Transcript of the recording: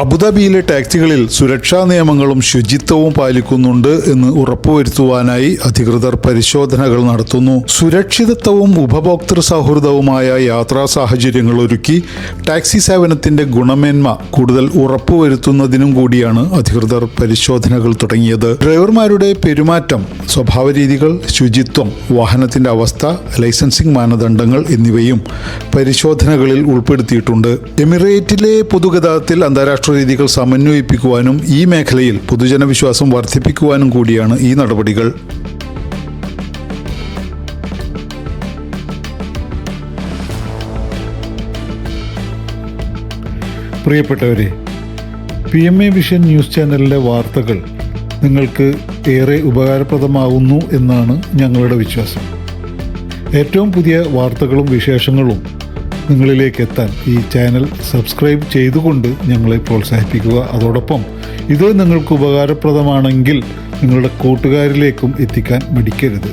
അബുദാബിയിലെ ടാക്സികളിൽ സുരക്ഷാ നിയമങ്ങളും ശുചിത്വവും പാലിക്കുന്നുണ്ട് എന്ന് ഉറപ്പുവരുത്തുവാനായി അധികൃതർ പരിശോധനകൾ നടത്തുന്നു. സുരക്ഷിതത്വവും ഉപഭോക്തൃ സൗഹൃദവുമായ യാത്രാ സാഹചര്യങ്ങൾ ഒരുക്കി ടാക്സി സേവനത്തിന്റെ ഗുണമേന്മ കൂടുതൽ ഉറപ്പുവരുത്തുന്നതിനും കൂടിയാണ് അധികൃതർ പരിശോധനകൾ തുടങ്ങിയത്. ഡ്രൈവർമാരുടെ പെരുമാറ്റം, സ്വഭാവരീതികൾ, ശുചിത്വം, വാഹനത്തിന്റെ അവസ്ഥ, ലൈസൻസിംഗ് മാനദണ്ഡങ്ങൾ എന്നിവയും പരിശോധനകളിൽ ഉൾപ്പെടുത്തിയിട്ടുണ്ട്. എമിറേറ്റിലെ പൊതുഗതാഗതത്തിൽ അന്താരാഷ്ട്ര രീതികൾ സമന്വയിപ്പിക്കുവാനും ഈ മേഖലയിൽ പൊതുജനവിശ്വാസം വർദ്ധിപ്പിക്കുവാനും കൂടിയാണ് ഈ നടപടികൾ. പ്രിയപ്പെട്ടവരെ, PMA വിഷൻ ന്യൂസ് ചാനലിലെ വാർത്തകൾ നിങ്ങൾക്ക് ഏറെ ഉപകാരപ്രദമാകുന്നു എന്നാണ് ഞങ്ങളുടെ വിശ്വാസം. ഏറ്റവും പുതിയ വാർത്തകളും വിശേഷങ്ങളും നിങ്ങളിലേക്ക് എത്താൻ ഈ ചാനൽ സബ്സ്ക്രൈബ് ചെയ്തുകൊണ്ട് ഞങ്ങളെ പ്രോത്സാഹിപ്പിക്കുക. അതോടൊപ്പം ഇത് നിങ്ങൾക്ക് ഉപകാരപ്രദമാണെങ്കിൽ നിങ്ങളുടെ കൂട്ടുകാരിലേക്കും എത്തിക്കാൻ മടിക്കരുത്.